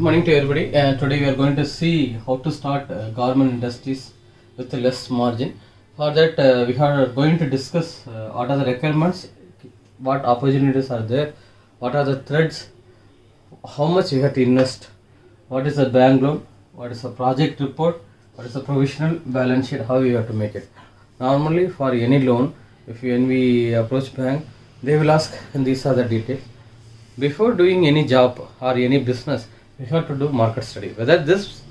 morning to everybody. Today we are going to see how to start government industries with less margin. For that, we are going to discuss what are the requirements, what opportunities are there, what are the threats, how much you have to invest, what is the bank loan, what is the project report, what is the provisional balance sheet, how you have to make it. Normally, for any loan, when we approach bank, they will ask, and these are the details. Before doing any job or any business, we have to do market study. Whether this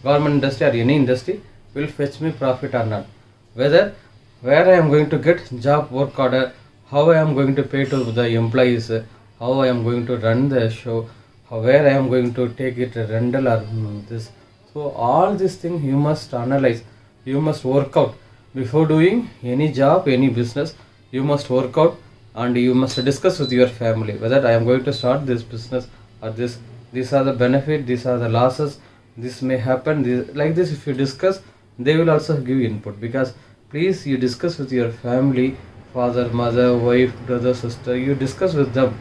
government industry or any industry will fetch me profit or not. Whether where I am going to get job work order, how I am going to pay to the employees, how I am going to run the show, where I am going to take it rental or this. So all these things you must analyze. You must work out before doing any job, any business. You must work out and you must discuss with your family whether I am going to start this business or this. These are the benefit, these are the losses, this may happen. Like this, if you discuss, they will also give input. Because please, you discuss with your family, father, mother, wife, brother, sister. You discuss with them,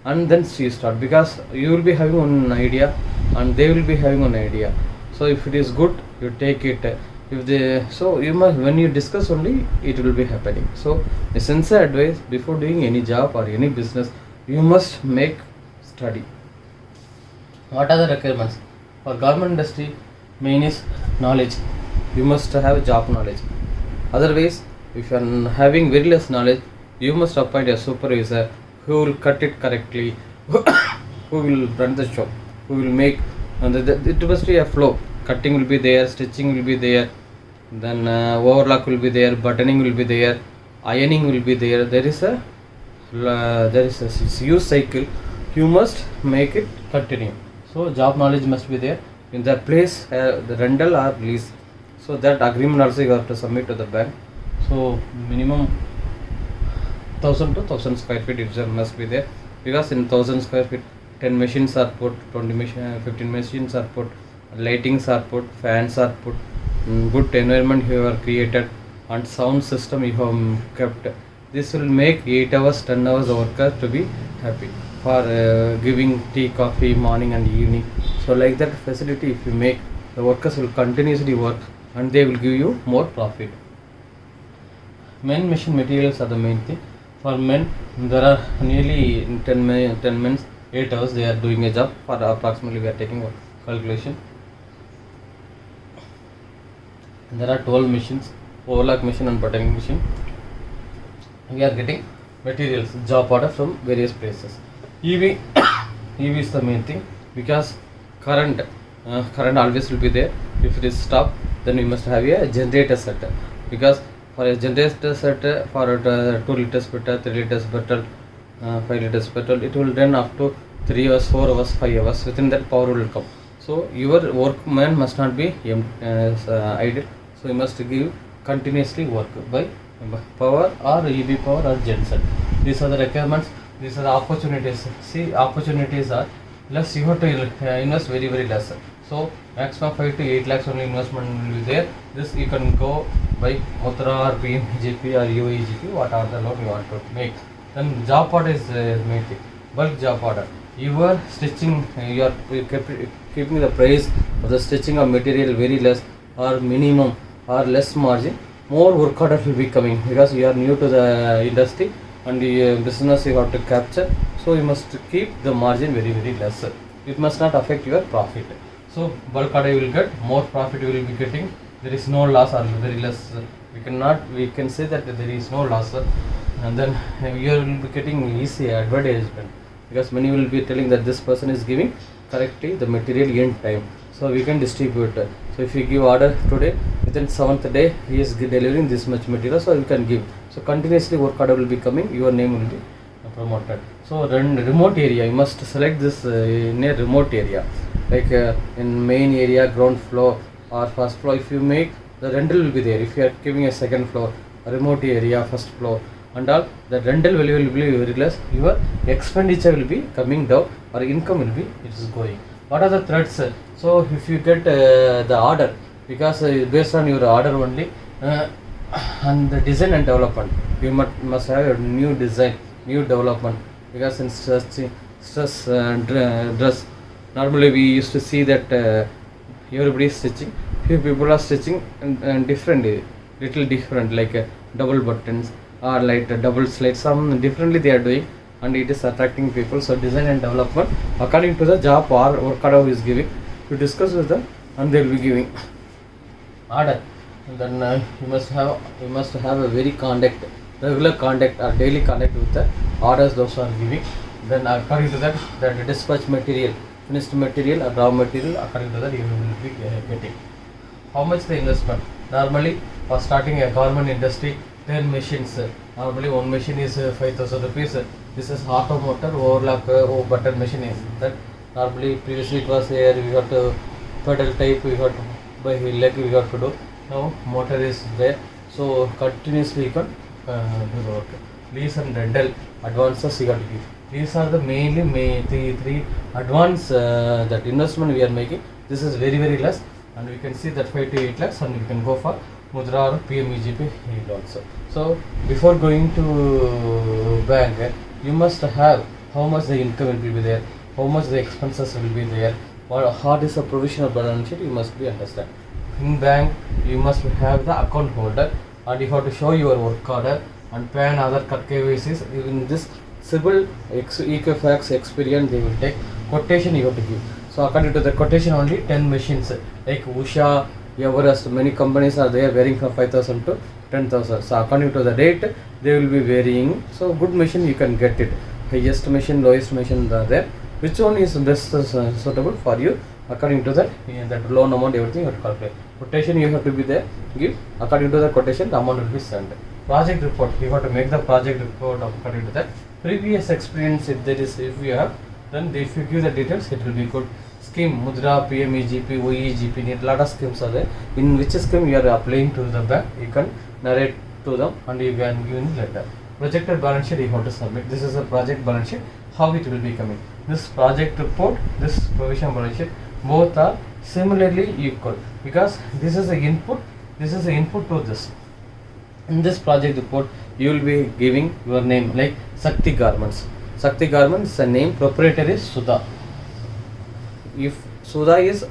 and then you start. Because you will be having one idea, and they will be having one idea. So if it is good, you take it. If they, so you must, when you discuss only, it will be happening. So the sincere advice, before doing any job or any business, you must make study. What are the requirements for government industry? Main is knowledge. You must have job knowledge. Otherwise, if you are having very less knowledge, you must appoint a supervisor who will cut it correctly, who will run the shop, who will make, and it must be a flow. Cutting will be there, stitching will be there, then overlock will be there, buttoning will be there, ironing will be there. There is a use cycle. You must make it continue. So job knowledge must be there in that place, the rental or lease. So that agreement also you have to submit to the bank. So minimum 1000 to 1000 square feet it must be there, because in 1000 square feet 10 machines are put, 15 machines are put, lightings are put, fans are put, good environment you have created, and sound system you have kept. This will make 8 hours, 10 hours the worker to be happy for giving tea, coffee morning and evening. So like that facility if you make, the workers will continuously work and they will give you more profit. Men machine materials are the main thing. For men, there are nearly 10 men, 8 hours they are doing a job. For approximately we are taking one calculation. There are 12 machines, overlock machine and buttoning machine. We are getting materials, job order from various places. EV is the main thing, because current always will be there. If it is stopped, then we must have a generator set. Because for a generator set, for 2 liters petrol, 3 liters petrol, 5 liters petrol, it will run up to 3 hours, 4 hours, 5 hours. Within that power will come. So your workman must not be idle. So you must give continuously work by power or EV power or genset. These are the requirements. These are the opportunities. See, opportunities are less. You have to invest very less. So maximum 5 to 8 lakhs only investment will be there. This you can go by Mudra or PMGP or UEGP, what are the loan you want to make. Then job order is main thing. Bulk job order. You are stitching, you are keeping the price of the stitching of material very less or minimum or less margin. More work order will be coming, because you are new to the industry and the business you have to capture. So you must keep the margin very less. It must not affect your profit. So bulk order you will get, more profit you will be getting. There is no loss or very less. We can say that there is no loss, and then you will be getting easy advertisement, because many will be telling that this person is giving correctly the material in time. So we can distribute. So if you give order today, within 7th day he is delivering this much material, so you can give. So continuously work order will be coming, your name will be promoted. So remote area, you must select this in a remote area, like in main area, ground floor or first floor. If you make, the rental will be there. If you are giving a second floor, a remote area, first floor and all, the rental value will be very less. Your expenditure will be coming down, or income will be, it is going. What are the threats? So if you get the order, because based on your order only, and the design and development, you must have a new design, new development, because in stress dress Normally we used to see that everybody is stitching, few people are stitching and different, little different, like double buttons or like double slits, some differently they are doing, and it is attracting people. So design and development according to the job or work order is giving, to discuss with them and they will be giving order. And then you must have a very contact, regular contact or daily contact with the orders those are giving. Then according to that, that dispatch material, finished material or raw material, according to that you will be getting. How much the investment? Normally for starting a garment industry, 10 machines, normally one machine is 5,000 rupees. This is auto motor overlock button machine is that. Normally previously it was here, we got to pedal type, we got to by leg we got to do. Now motor is there, so continuously you can do the work. Lease and rental advances you got to give. These are the mainly three advance that investment we are making. This is very less, and we can see that 5 to 8 lakhs, and we can go for Mudra or PMEGP yield also. So before going to bank, you must have how much the income will be there, how much the expenses will be there, what is the provisional balance sheet, you must be understand. In bank you must have the account holder, and you have to show your work order and PAN, other KYCs. In this civil Equifax experience they will take quotation you have to give. So according to the quotation only 10 machines like Usha, Everest, many companies are there varying from 5,000 to 10,000. So according to the rate they will be varying. So good machine you can get it. Highest machine, lowest machine are there. Which one is best suitable for you? According to that, that loan amount, everything you have to calculate. Quotation you have to be there, give. According to the quotation, the amount will be sent. Project report, you have to make the project report according to that. Previous experience, if you have, then if you give the details, it will be good. Scheme, Mudra, PMEGP, OEGP, need lot of schemes are there. In which scheme you are applying to the bank, you can narrate to them and you can give in letter. Projected balance sheet you have to submit. This is a project balance sheet, how it will be coming. This project report, this provision balance sheet, both are similarly equal, because this is the input to this. In this project report you will be giving your name, like Sakti Garments. Sakti Garments is a name, proprietary Sudha. If Sudha is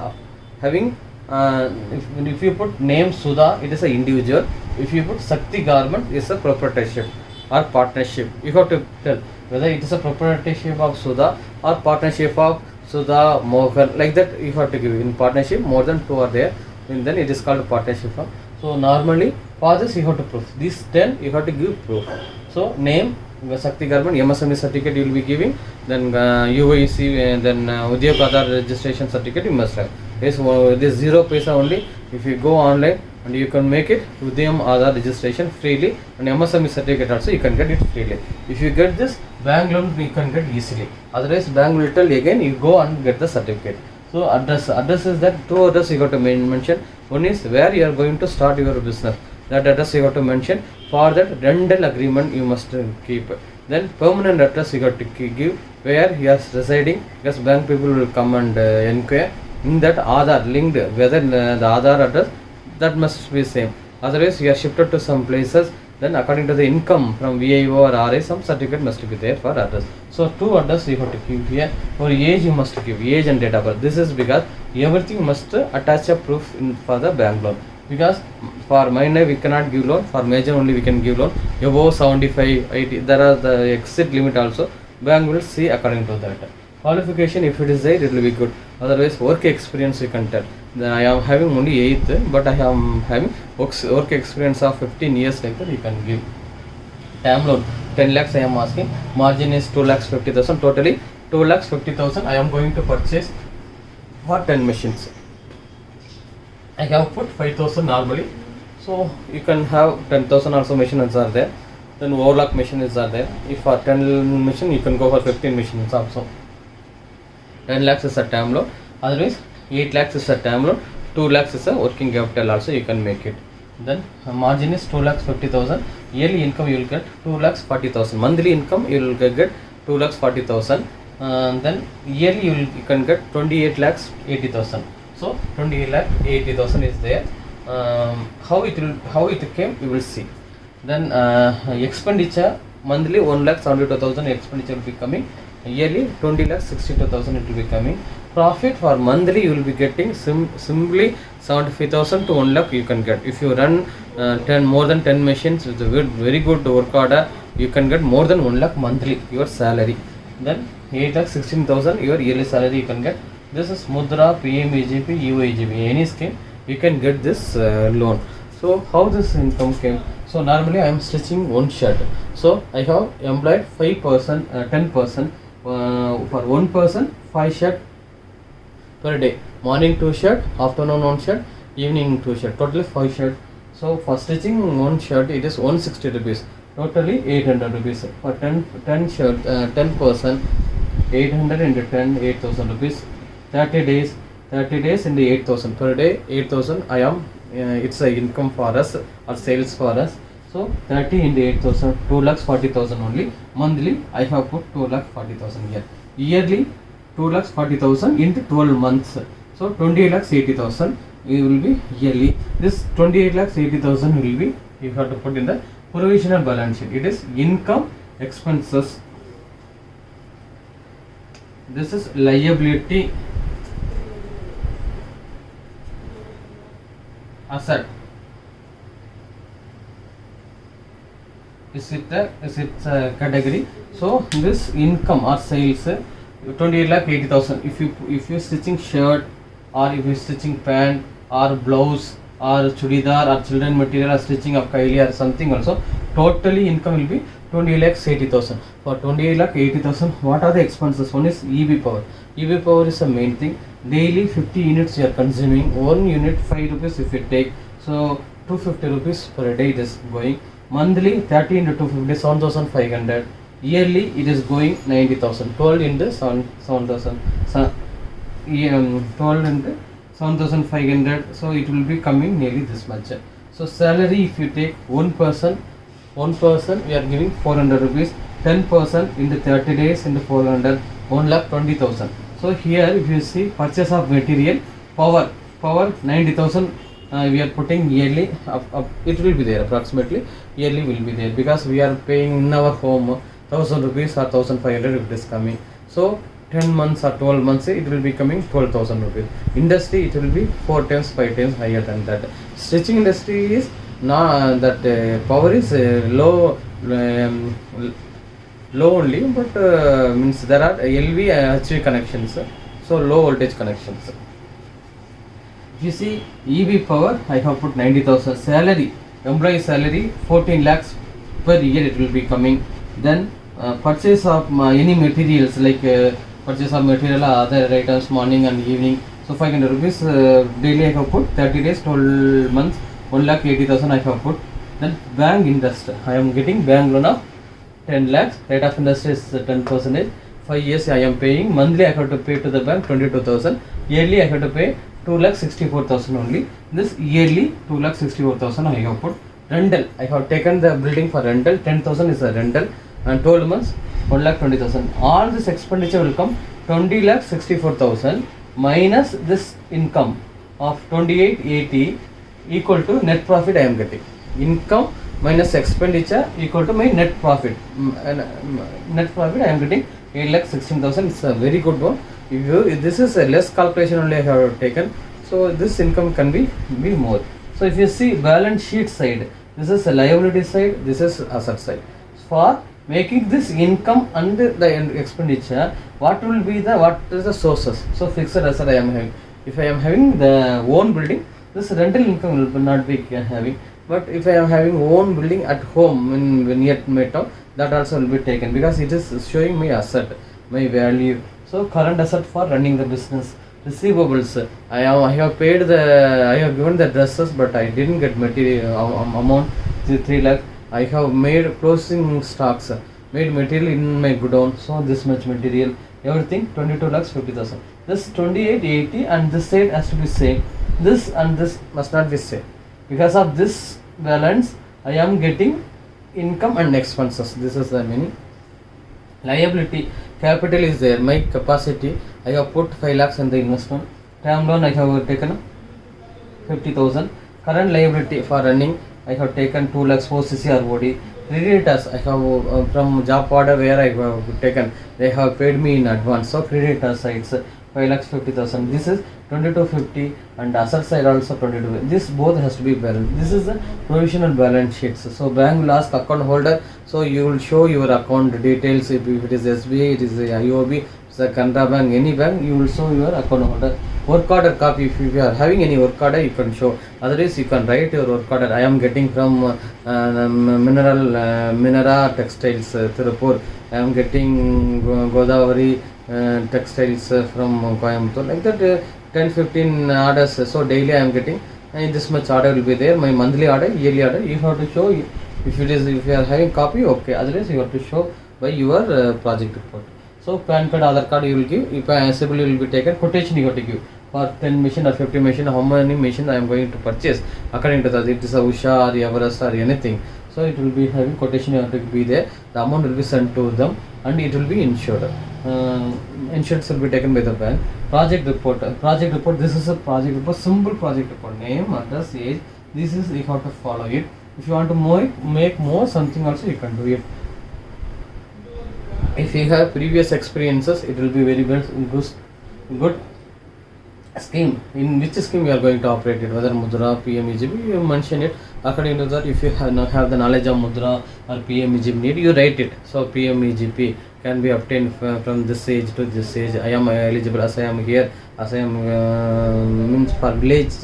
having if you put name Sudha, it is an individual. If you put Sakti Garment, it is a proprietorship or partnership. You have to tell whether it is a proprietorship of Sudha or partnership of Sudha Mohan, like that you have to give. In partnership more than 2 are there, and then it is called partnership. So normally for this you have to prove. These 10 you have to give proof. So name, Sakti Garment, MSME certificate you will be giving, then UIC, then Udyog Aadhaar registration certificate you must have. Yes, this 0 paisa only. If you go online and you can make it Udyog Aadhaar registration freely, and MSME certificate also you can get it freely. If you get this, bank loan you can get easily. Otherwise bank will tell again you go and get the certificate. So address is that 2 address you got to mention. One is where you are going to start your business. That address you got to mention. For that rental agreement you must keep. Then permanent address you got to give where he is residing, because bank people will come and inquire. In that Aadhaar linked, whether the Aadhaar address that must be same. Otherwise you are shifted to some places, then according to the income from VIO or RA, some certificate must be there for address. So 2 address you have to give here. For age you must give age and date of birth. This is because everything must attach a proof for the bank loan. Because for minor we cannot give loan, for major only we can give loan. Above 75, 80, there are the exit limit also. Bank will see according to that. Qualification, if it is there, it will be good. Otherwise work experience you can tell. Then I am having only 8th, but I am having work experience of 15 years, like that you can give. Term loan 10 lakhs I am asking. Margin is 2 lakhs 50,000. Totally 2 lakhs 50,000 I am going to purchase for 10 machines. I have put 5,000 normally, so you can have 10,000 also machines are there. Then overlock machines are there. If for 10 machine you can go for 15 machines also. 10 lakhs is a term loan. Otherwise 8 lakhs is a term loan. 2 lakhs is a working capital also you can make it. Then margin is 2 lakhs 50,000. Yearly income you will get 2 lakhs 40,000. Monthly income you will get 2 lakhs 40,000. Then yearly you can get 28 lakhs 80,000. So 28 lakh 80,000 is there. How it came you will see. Then expenditure monthly 1 lakh 72,000 expenditure will be coming. Yearly 20 lakhs 62,000 it will be coming. Profit for monthly you will be getting simply 75,000 to 1 lakh you can get. If you run 10 more than 10 machines with a very good work order, you can get more than 1 lakh monthly your salary. Then 8 lakh 16,000 your yearly salary you can get. This is Mudra, PMAGP, UAGP, any scheme you can get this loan. So how this income came? So normally I am stitching one shirt. So I have employed 5%, 10%. For one person 5 shirt per day. Morning 2 shirt, afternoon 1 shirt, evening 2 shirt. Totally 5 shirt. So for stitching one shirt it is 160 rupees. Totally 800 rupees. For 10 shirt, 10 person, 800 into 10, 8,000 rupees. 30 days into 8,000 per day. 8,000 I am. It's a income for us or sales for us. So 30 into 8,000, 2 lakhs 40,000 only. Monthly I have put 2 lakh 40,000 here. Yearly 2 lakhs 40,000 into 12 months. So 28 lakhs 80,000 it will be yearly. This 28 lakhs 80,000 will be, you have to put in the provisional balance sheet. It is income expenses. This is liability asset. Is it a category? So this income or sales 28 lakh 80,000. If you stitching shirt or if you stitching pant or blouse or chudidar or children material or stitching of kaili or something also, totally income will be 28 lakhs 80,000. For 28 lakh 80,000, what are the expenses? One is EB power. EB power is the main thing. Daily 50 units you are consuming. 1 unit 5 rupees if you take. So 250 rupees per day it is going. Monthly 30 into 250 7,500. Yearly it is going 90,000. 12 into 7,000. 12 into 7,500. So it will be coming nearly this much. So salary, if you take one person we are giving 400 rupees. 10% into 30 days into 400, 1 lakh 20,000. So here if you see purchase of material, power 90,000 we are putting yearly up, it will be there approximately. Yearly will be there because we are paying in our home 1,000 rupees or 1,500 if it is coming. So 10 months or 12 months it will be coming 12,000 rupees. Industry it will be 4 times 5 times higher than that. Stitching industry is now that power is low only, but means there are LV HV connections, so low voltage connections. If you see EB power, I have put 90,000. Salary, employee salary 14 lakhs per year it will be coming. Then purchase of any materials like purchase of material or other items morning and evening. So 500 rupees daily I have put. 30 days 12 months 1 lakh 80,000 I have put. Then bank interest, I am getting bank loan of 10 lakhs. Rate of interest is 10%. 5 years I am paying. Monthly I have to pay to the bank 22,000. Yearly I have to pay 2 lakh 64,000 only. This yearly 2 lakh 64,000 I have put. Rental, I have taken the building for rental. 10,000 is a rental and 12 months 1 lakh 20,000. All this expenditure will come 20 lakh 64,000 minus this income of 2880 equal to net profit I am getting. Income minus expenditure equal to my net profit. Net profit I am getting 8 lakh 16,000. It's a very good one. If this is a less calculation only I have taken, so this income can be more. So if you see balance sheet side, this is a liability side, this is asset side. For making this income and the expenditure, what is the sources? So fixed asset I am having. If I am having the own building, this rental income will not be having. But if I am having own building at home in near my town, that also will be taken because it is showing my asset, my value. So current asset for running the business. Receivables, I have given the dresses, but I didn't get material amount 3 lakh. I have made closing stocks, made material in my godown. So this much material, everything 22 lakhs 50,000. This 2880 and this side has to be same. This and this must not be same. Because of this balance, I am getting income and expenses. This is the meaning. Liability, capital is there. My capacity, I have put 5 lakhs in the investment. Term loan I have taken 50,000. Current liability for running, I have taken 2 lakhs for CCROD. Creditors, I have from job order where I have taken, they have paid me in advance. So creditors sides 5,50,000. This is 2250, and asset side also 22. This both has to be balanced. This is the provisional balance sheets. So bank will ask account holder. So you will show your account details. If it is SBI, it is IOB, it's a Canara Bank, any bank, you will show your account holder. Work order copy, if you are having any work order, you can show. Otherwise, you can write your work order. I am getting from Minera Textiles, Tirupur. I am getting Godavari textiles from Coimbatore. Like that, 10-15 orders. So daily I am getting. And this much order will be there. My monthly order, yearly order. You have to show. If you are having copy, okay. Otherwise, you have to show by your project report. So PAN card, Aadhaar card you will give. If CIBIL will be taken, quotation you have to give for 10 machine or 50 machine. How many machines I am going to purchase according to that. It is a Usha or Everest or anything. So it will be having quotation you have to be there. The amount will be sent to them and it will be insured. Insurance will be taken by the bank. Project report. This is a project report. Simple project report. Name, address, age. This is you have to follow it. If you want to make more something also you can do it. If you have previous experiences, it will be very good scheme. In which scheme you are going to operate it, whether Mudra, PMEGP, you mention it. According to that, if you have the knowledge of Mudra or PMEGP need, you write it. So PMEGP can be obtained from this age to this age. I am eligible as I am here, as I am means for village.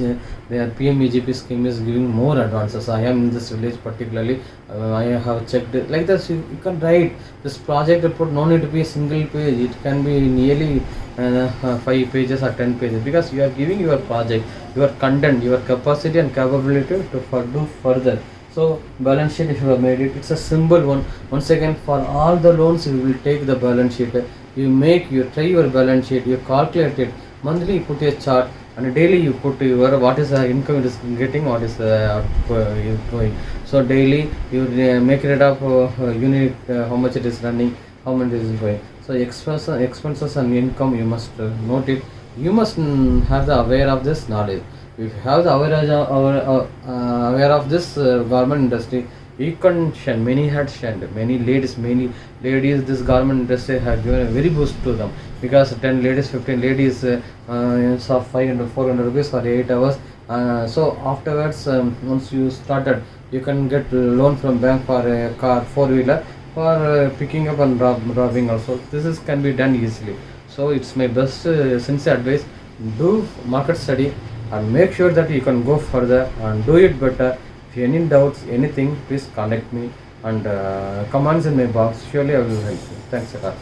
Their PMEGP scheme is giving more advances. I am in this village particularly. I have checked it. Like this, you can write this project report. No need to be a single page. It can be nearly 5 pages or 10 pages, because you are giving your project, your content, your capacity and capability to do further. So balance sheet, if you have made it, it's a simple one. Once again, for all the loans you will take the balance sheet. You try your balance sheet, you calculate it. Monthly you put a chart, and daily you put your what is the income it is getting, what is the going. So daily you make it up unit, how much it is running, how much it is going. So expenses and income you must note it. You must have the aware of this knowledge. If you have the aware of this garment industry, you can shine. Many had shined. Many ladies, this garment industry had given a very boost to them, because 10 ladies, 15 ladies saw 500, 400 rupees for 8 hours. So afterwards, once you started, you can get loan from bank for a car, 4-wheeler, for picking up and robbing also. This can be done easily. So it's my best sincere advice. Do market study and make sure that you can go further and do it better. If you have any doubts, anything, please contact me and comments in my box. Surely I will help you. Thanks a lot.